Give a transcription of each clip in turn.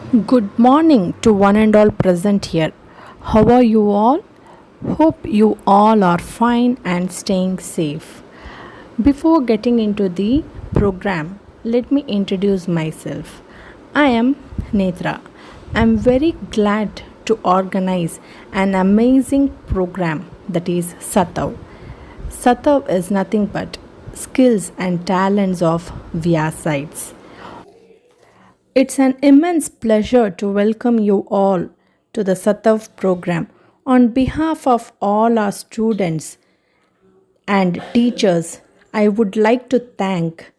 Good morning to one and all present here. How are you all? Hope you all are fine and staying safe. Before getting into the program, let me introduce myself. I am Netra. I'm very glad to organize an amazing program that is Satav. Satav is nothing but skills and talents of Vyasites. It's an immense pleasure to welcome you all to the Satav program. On behalf of all our students and teachers, I would like to thank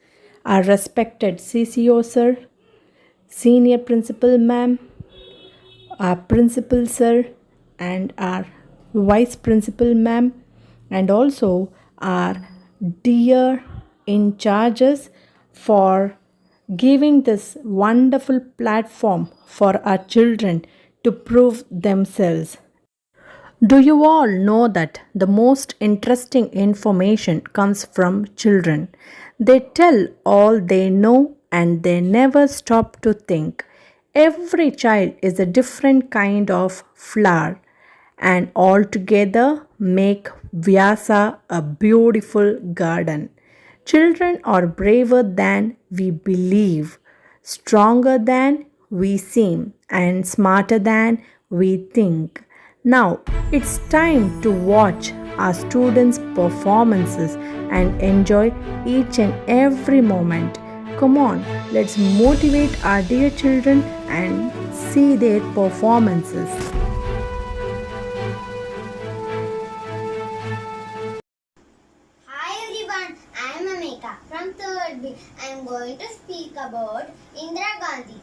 our respected CCO sir, senior principal ma'am, our principal sir, and our vice principal ma'am, and also our dear in charges for giving this wonderful platform for our children to prove themselves. Do you all know that the most interesting information comes from children? They tell all they know and they never stop to think. Every child is a different kind of flower and all together make Vyasa a beautiful garden. Children are braver than we believe, stronger than we seem, and smarter than we think. Now it's time to watch our students' performances and enjoy each and every moment. Come on, let's motivate our dear children and see their performances. Hi everyone, I am Ameka from 3rd B. I am going to speak about Indira Gandhi.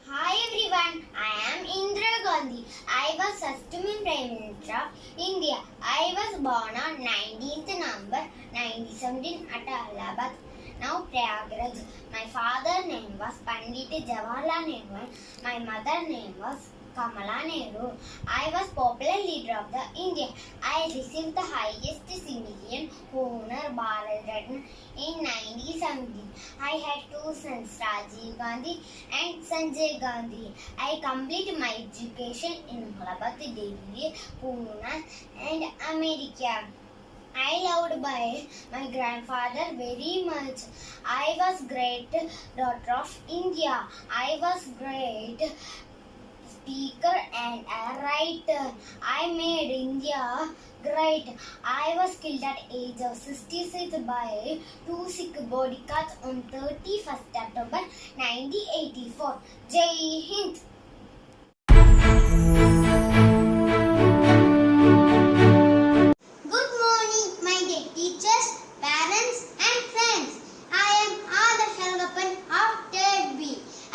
Hi everyone, I am Indira Gandhi. I was first woman Prime Minister of India. I was born on 19th November 1917 at Allahabad, now Prayagraj. My father's name was Pandit Jawaharlal Nehru. My mother's name was Kamala Nehru. I was popular leader of the India. I received the highest civilian honor Bharat Ratna in 1970. I had two sons, Rajiv Gandhi and Sanjay Gandhi. I completed my education in Allahabad, Delhi, Pune and America. I loved my grandfather very much. I was great daughter of India. I was great speaker and a writer. I made India great. I was killed at age of 66 by two Sikh bodyguards on 31st October 1984. Jai Hind. Good morning, my dear teachers, parents, and friends. I am Ada Shargappan of 3rd B.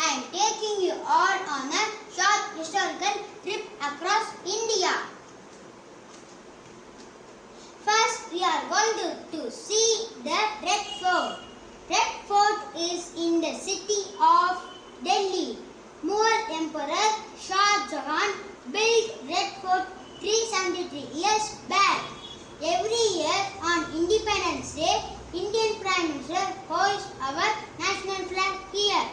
I am taking you all on a short historical trip across India. First, we are going to see the Red Fort. Red Fort is in the city of Delhi. Mughal Emperor Shah Jahan built Red Fort 373 years back. Every year on Independence Day, Indian Prime Minister hoists our national flag here.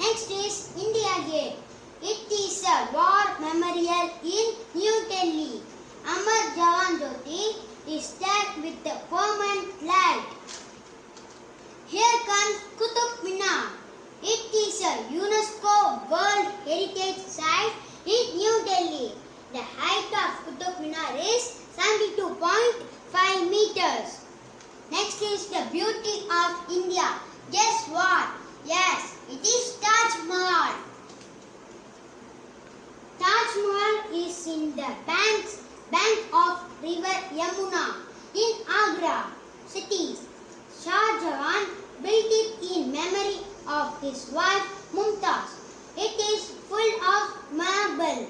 Next is India Gate. It is a war memorial in New Delhi. Amar Jawan Jyoti is there with the permanent light. Here comes Qutub Minar. It is a UNESCO World Heritage Site in New Delhi. The height of Qutub Minar is 72.5 meters. Next is the beauty of India. Guess what? Yes, it is Taj Mahal. Taj Mahal is in the bank of river Yamuna in Agra city. Shah Jahan built it in memory of his wife Mumtaz. It is full of marble.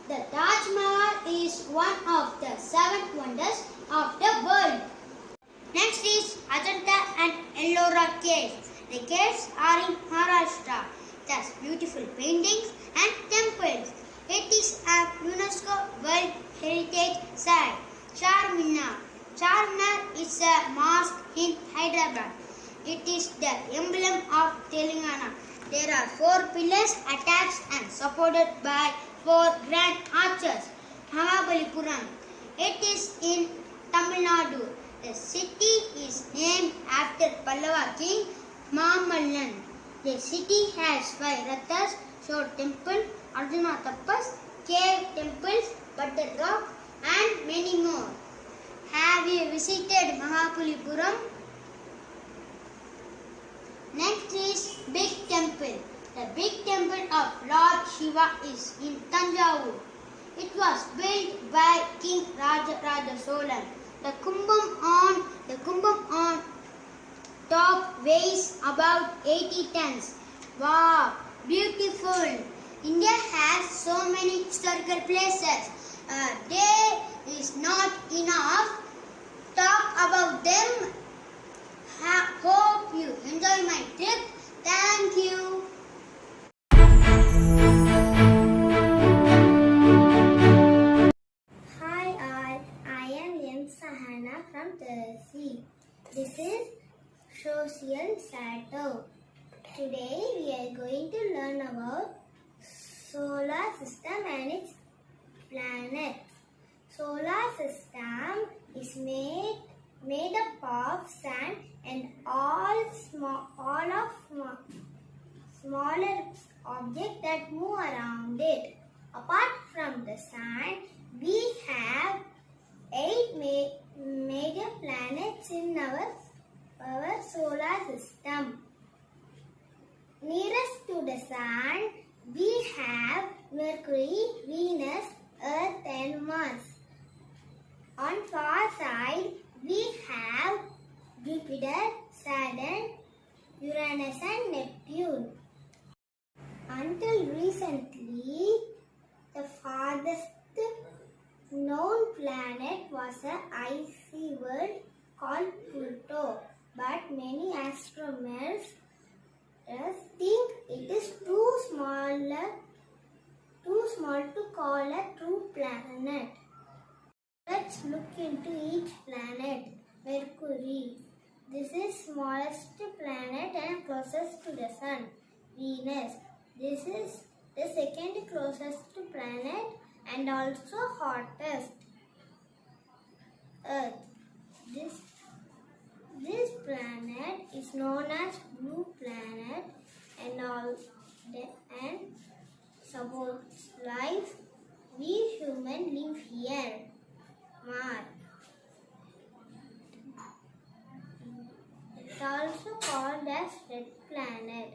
The Taj Mahal is one of the 7 wonders of the world. Next is Ajanta and Ellora caves. The caves are in Maharashtra. It has beautiful paintings and temples. It is a UNESCO World Heritage Site. Charminar. Charminar is a mosque in Hyderabad. It is the emblem of Telangana. There are 4 pillars attached and supported by 4 grand arches. Mahabalipuram. It is in Tamil Nadu. The city is named after Pallava king Mamallan. The city has 5 rathas, Shore temple, Arjuna Tappas, cave temples, Butter rock and many more. Have you visited Mahabalipuram? Next is Big Temple. The big temple of Lord Shiva is in Tanjavur. It was built by King Rajaraja Cholan. The kumbam on top weighs about 80 tons. Wow, beautiful! India has so many historical places. A day is not enough. Talk about them. Hope you enjoy my trip. Thank you. Hi all, I am M. Sahana from Turkey. This is Social Sato. Today we are going to learn about solar system and its planets. Solar system is made up of sun and all smaller objects that move around it. Apart from the sun, we have 8 major planets in our solar system. Nearest to the sun, we have Mercury, Venus, Earth and Mars. On far side, we have Jupiter, Saturn, Uranus and Neptune. Until recently, the farthest known planet was an icy world called Pluto. But many astronomers think it is too small to call a true planet. Let's look into each planet. Mercury. This is smallest planet and closest to the sun. Venus. This is the second closest planet and also hottest. Earth. This planet is known as blue planet and supports life. We humans live here. Mars. It's also called as red planet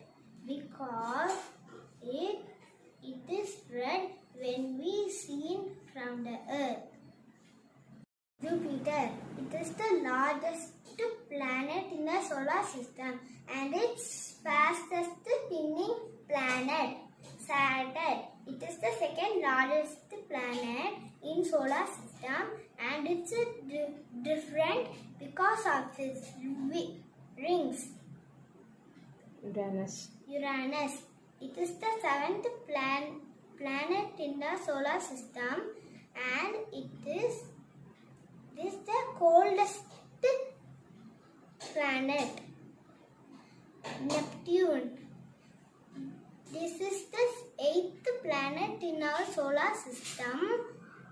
because it is red when we see it from the earth. Jupiter. It is the largest planet in the solar system and its fastest spinning planet. Saturn. It is the second largest planet in solar system and it's different because of its rings. Uranus. It is the 7th planet in the solar system and it is the coldest planet. Neptune. This is the 8th planet in our solar system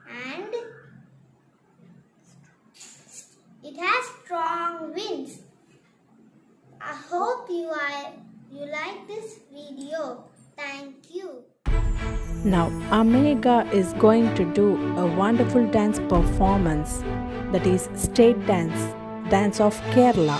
and it has strong winds. I hope you like this video. Thank you. Now, Amega is going to do a wonderful dance performance, that is state dance of Kerala.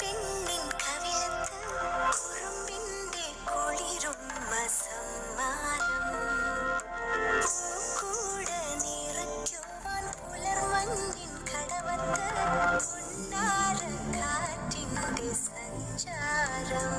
പെണ്ണിൻ കവിളത്ത് കുറുമ്പിന്റെ കുളിരുമ്മ സമ്മാനം പൂക്കൂട നിറയ്ക്കുവാൻ പുലർമഞ്ഞിൻ കടവത്ത് പൊന്നാര കാറ്റിന്റെ സഞ്ചാരം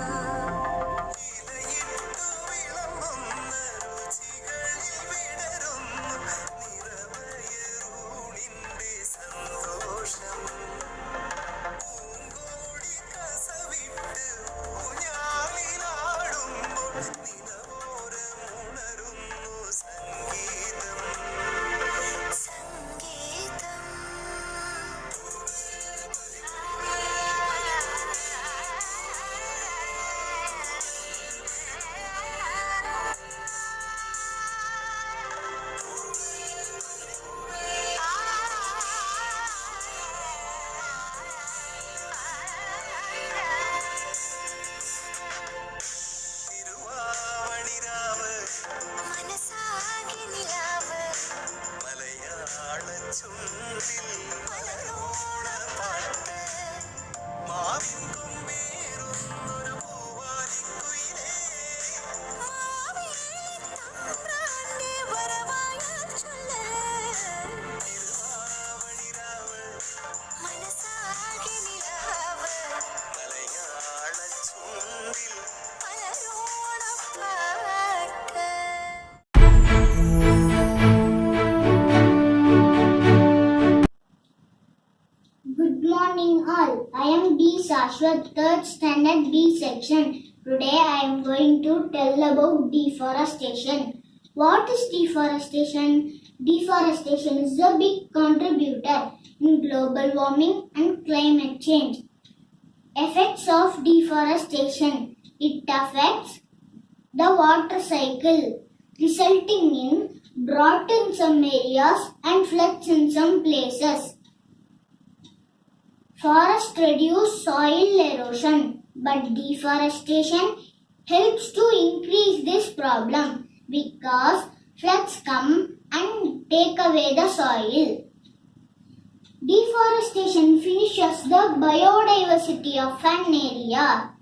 Good morning all. I am D. Shashwat, 3rd standard B section. Today I am going to tell about deforestation. What is deforestation? Deforestation is a big contributor in global warming and climate change. Effects of deforestation. It affects the water cycle, resulting in drought in some areas and floods in some places. Forests reduce soil erosion, but deforestation helps to increase this problem because floods come and take away the soil. Deforestation finishes the biodiversity of an area.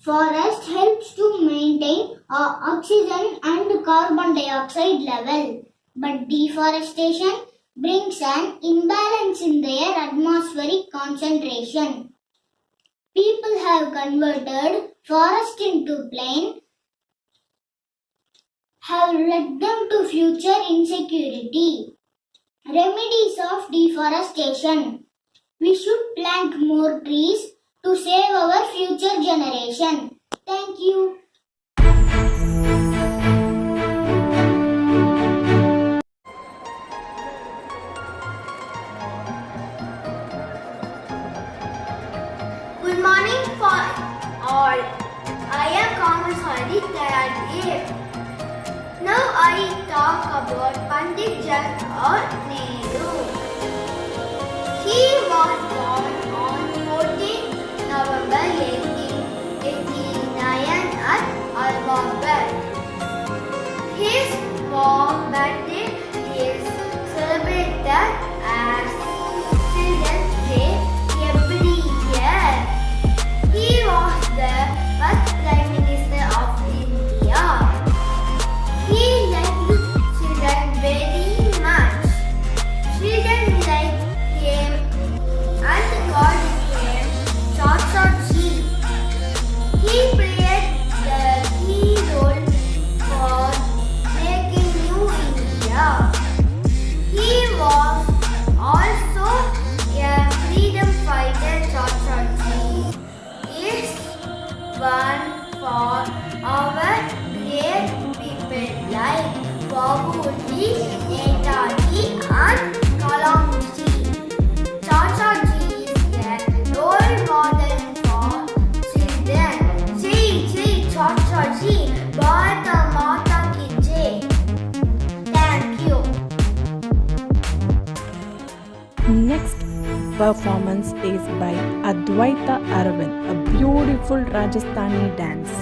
Forest helps to maintain oxygen and carbon dioxide level, but deforestation brings an imbalance in their atmospheric concentration. People have converted forest into plain, have led them to future insecurity. Remedies of deforestation. We should plant more trees to save our future generation. Thank you. Good morning for all. I am Kamaswari Tayagir. Now I talk about Pandit Jawaharlal Nehru. He was born on 14 November 1889 at Ahmedabad. His birthday is celebrated as Children's Day every year. He was the first Prime Minister of India. He liked children very much. Children liked him and called him Chachaji. He played the key role for making new India. He was also a freedom fighter. Chachaji is one for our great people like Babuji, Netaji and Kalamji. Chachaji is a role model for children. Jai Jai Chachaji, Bharata Mata Ki Jai. Thank you. Next performance is by Advaita Aravind, a beautiful Rajasthani dance.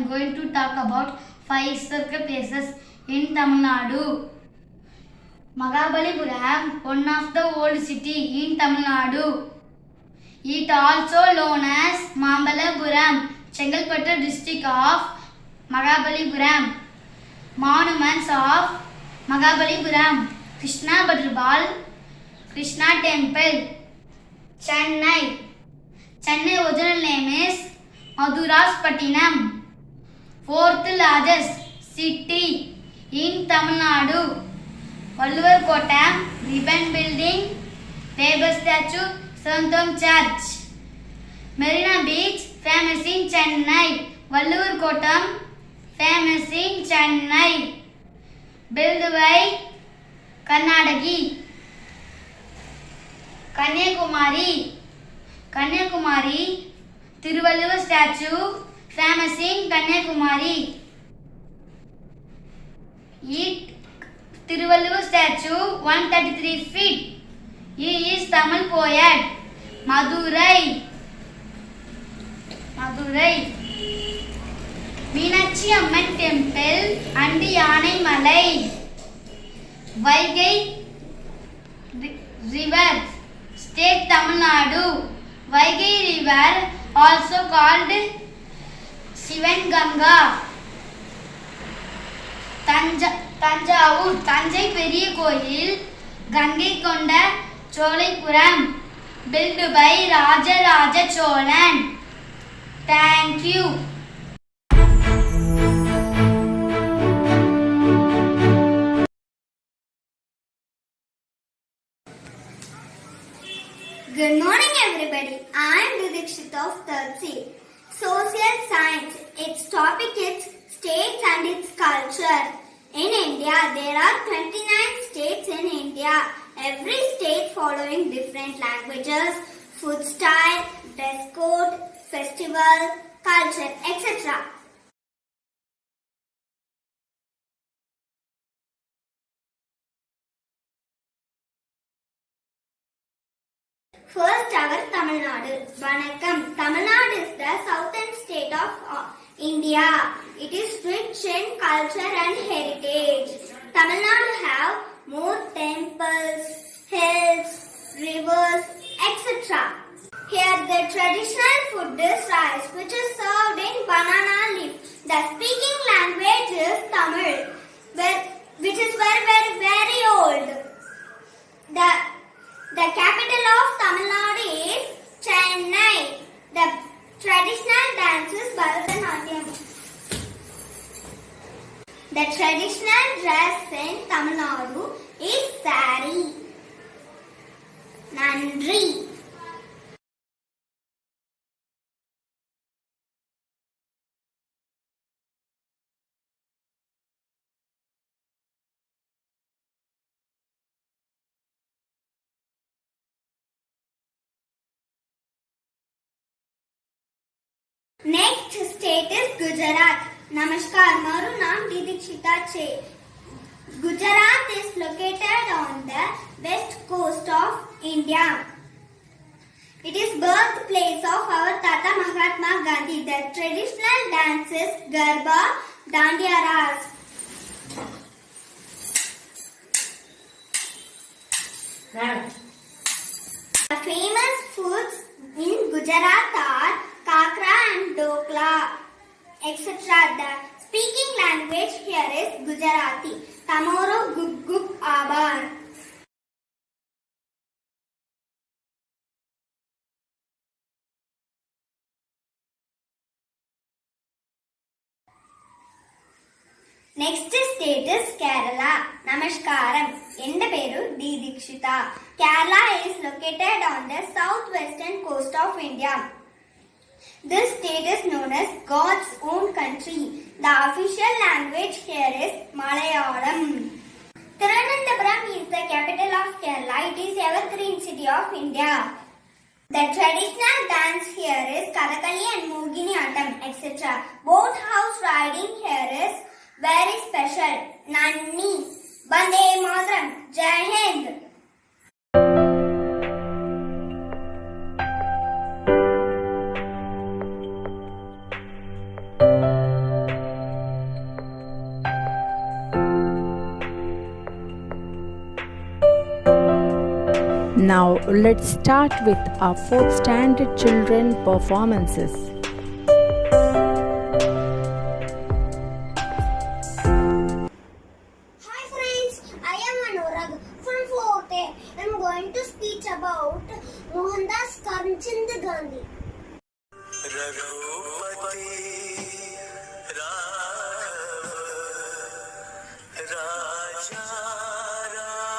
going to talk about 5 historical places in Tamil Nadu. Mahabalipuram, one of the old city in Tamil Nadu. It also known as Mambalapuram, Chengalpattu district of Mahabalipuram. Monuments of Mahabalipuram: Krishna Butterball, Krishna Temple. Chennai. Chennai original name is Maduraspattinam. Fourth largest city in Tamil Nadu. Valluvar Kotam, Ribbon Building, Labour Statue, Santam Church. Marina Beach, famous in Chennai. Valluvar Kotam, famous in Chennai. Built by Karnataki. Kanyakumari. Kanyakumari, Thiruvalluvar statue, famous in Kanyakumari. Thiruvalluvar statue, 133 feet. He is Tamil poet. Madurai. Meenakshi Amman Temple and Yanai Malai. Vaigai River, State Tamil Nadu. Vaigai River, also called Shivenganga. Tanjavur, Tanjai Periya Koil, Gangai Konda Cholaipuram, built by Rajaraja Cholan. Thank you. Good morning everybody. I am Didikshita of 3rd C. Social Science. Its topic is states and its culture. In India, there are 29 states in India. Every state following different languages, food style, dress code, festival, culture, etc. First, our Tamil Nadu. Vanakkam. Tamil Nadu is the southern state of India. It is rich in culture and heritage. Tamil Nadu have more temples, hills, rivers, etc. Here the traditional food is rice, which is served in banana leaf. The speaking language is Tamil, which is very old. The capital of Tamil Nadu is Chennai. The traditional dance is Bharatanatyam. The traditional dress in Tamil Nadu is sari. Nandri. Next state is Gujarat. Namaskar, maru naam Didikshita che. Gujarat is located on the west coast of India. It is birthplace of our Tata Mahatma Gandhi. The traditional dance is Garba, Dandiya Ras. The famous foods in Gujarat are kakra and dokla, etc. The speaking language here is Gujarati. Tamoro gub gub abar. Next state is Kerala. Namaskaram. Enda peru Didikshita. Kerala is located on the southwestern coast of India. This state is known as God's own country. The official language here is Malayalam. Thiruvananthapuram is the capital of Kerala. It is evergreen city of India. The traditional dance here is Kathakali and Mohiniyattam, etc. Boat house riding here is very special. Nanni. Bande Mataram. Jai Hind. Now let's start with our 4th standard children performances. Hi friends, I am Anurag from 4th A. I am going to speak about Mohandas Karamchand Gandhi. Raghupati Raghav राजा राम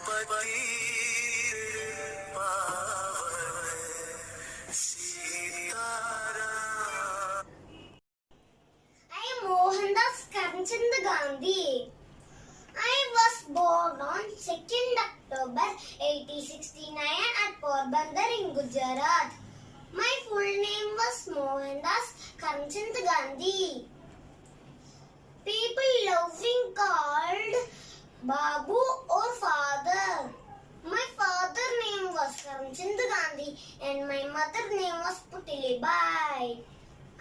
पतित पावन Sitaram. I am Mohandas Karamchand Gandhi. I was born on 2nd October 1869 at Porbandar in Gujarat. My full name was Mohandas Karamchand Gandhi. People loving called Babu or father. My father name was Karamchand Gandhi and my mother name was Putilibai.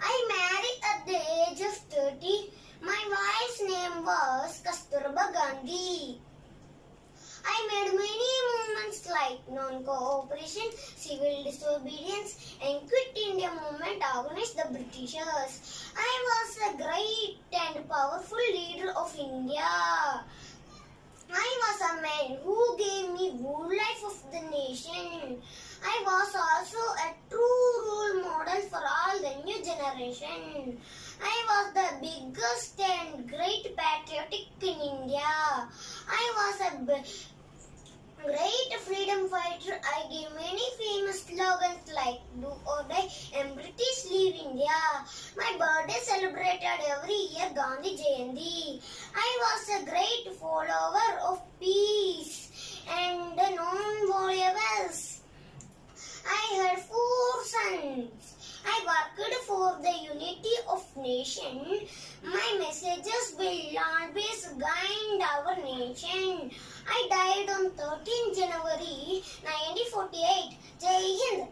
I married at the age of 30. My wife's name was Kasturba Gandhi. I made many movements like non-cooperation, civil disobedience, and Quit India movement against the Britishers. I was a great and powerful leader of India. I was a man who gave me good life of the nation. I was also a true role model for all the new generation. I was the biggest and great patriotic in India. I was a great freedom fighter. I gave many famous slogans like Do or Die and British Leave India. My birthday celebrated every year Gandhi Jayanti. I was a great follower of peace and non-violence. I had 4 sons. I worked for the unity of nation. My messages will always guide our nation. I died on 13 January 1948. Jai Hind.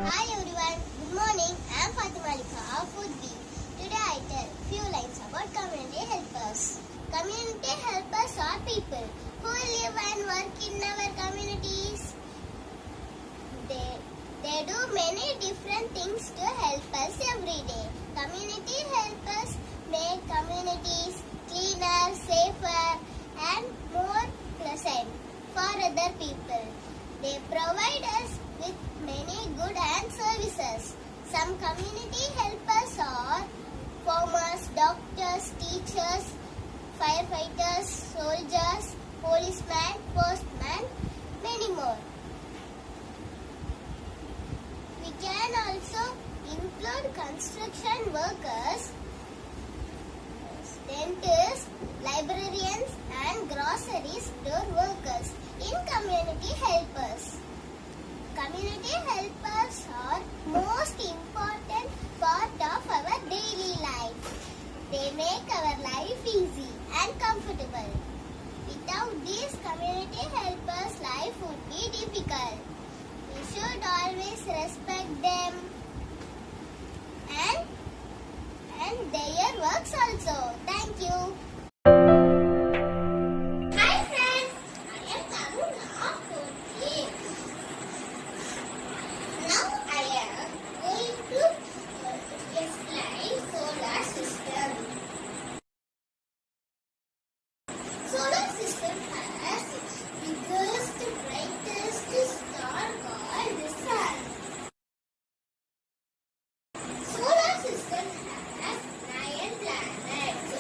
Hi everyone, good morning. I am Fatima Likha of Foodbee. Today I tell few lines about community helpers. Community helpers are people who live and work in our communities. They do many different things to help us every day. Community helpers make communities cleaner, safer, and more pleasant for other people. They provide us with many good and services. Some community helpers are farmers, doctors, teachers, firefighters, soldiers, policemen, postmen, many more. We can also include construction workers, dentists, librarians, and grocery store workers in community helpers. Community helpers are most important part of our daily life. They make our life easy and comfortable. Without these community helpers, life would be difficult. We should always respect them and their works also. Thank you. Hi friends, I am Karuna of 4th A. Now I am going to explain solar system. Solar system has its biggest, brightest star called the sun. Solar system has 9 planets.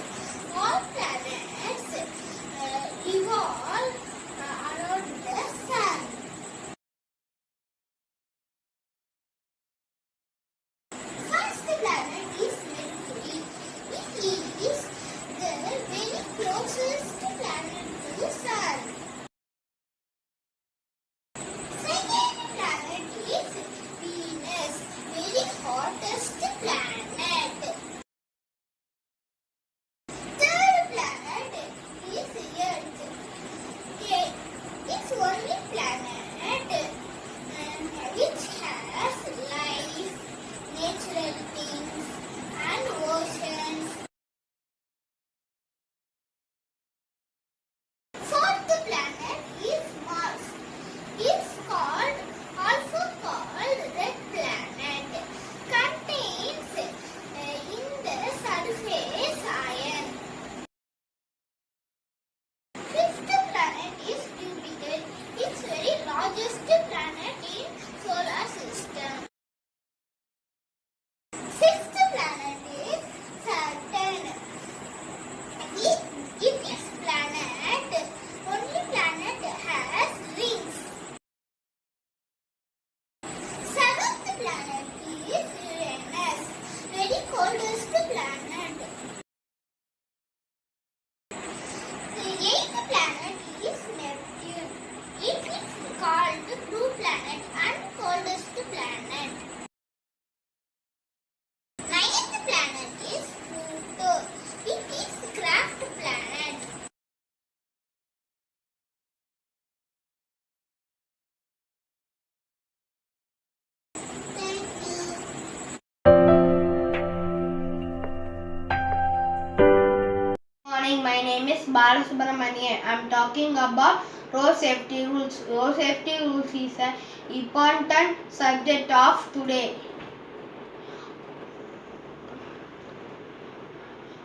morning. My name is Bala Subramanian. I am talking about road safety rules. Road safety rules is an important subject of today.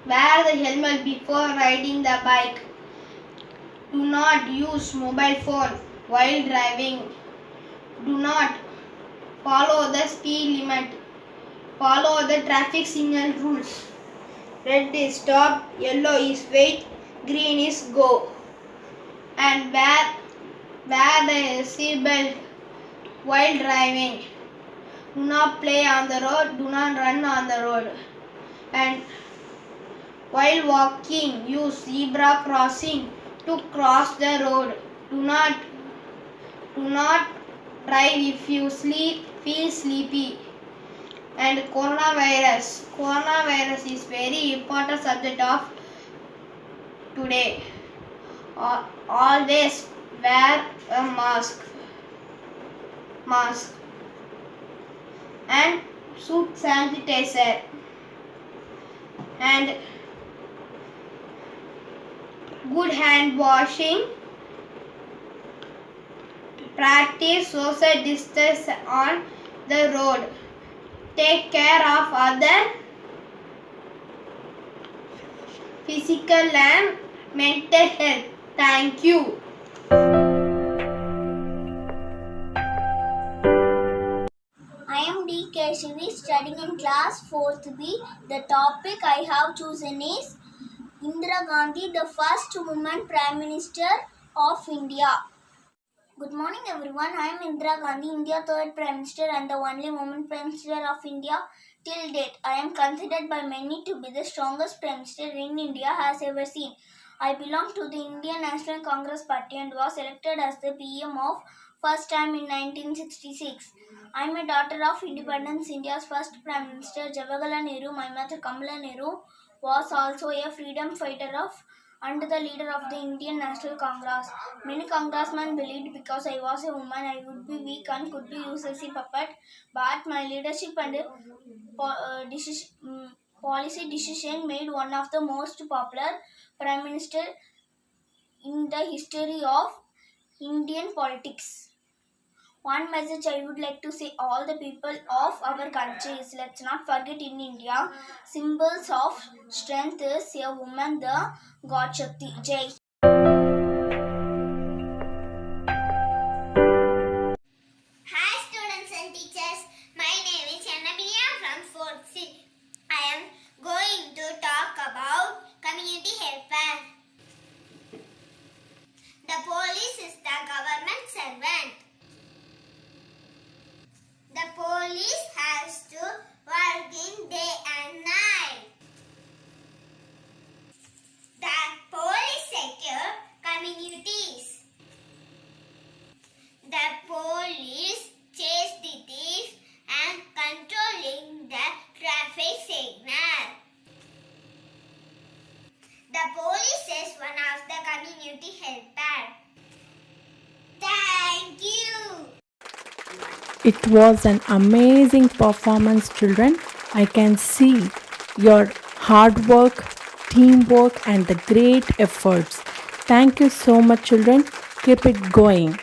Wear the helmet before riding the bike. Do not use mobile phone while driving. Do not follow the speed limit. Follow the traffic signal rules. Red is stop, yellow is wait, green is go. And wear the seat belt while driving. Do not play on the road. Do not run on the road. And while walking, use zebra crossing to cross the road. Do not drive if you feel sleepy. And coronavirus. Coronavirus is very important subject of today. Always wear a mask. And suit sanitizer. And good hand washing. Practice social distance on the road. Take care of other physical and mental health. Thank you. I am D. Keshavi, studying in class 4th B. The topic I have chosen is Indira Gandhi, the first woman Prime Minister of India. Good morning everyone, I am Indira Gandhi, India's third Prime Minister and the only woman Prime Minister of India till date. I am considered by many to be the strongest Prime Minister in India has ever seen. I belong to the Indian National Congress Party and was elected as the PM of first time in 1966. I am a daughter of Independence India's first Prime Minister Jawaharlal Nehru. My mother Kamala Nehru was also a freedom fighter and the leader of the Indian National Congress. Many congressmen believed because I was a woman I would be weak and could be used as a puppet, but my leadership and policy decision made one of the most popular Prime Minister in the history of Indian politics. One message I would like to say all the people of our country is let's not forget in India, symbols of strength is a woman, the God Shakti. Jai. Hi students and teachers, my name is Channabiya from 4th C. I am going to talk about community helper. The police is the government servant. The police has to work in day and night. The police secure communities. The police chase the thieves and controlling the traffic signal. The police is one of the community helper. Thank you. It was an amazing performance, children. I can see your hard work, teamwork, and the great efforts. Thank you so much, children. Keep it going.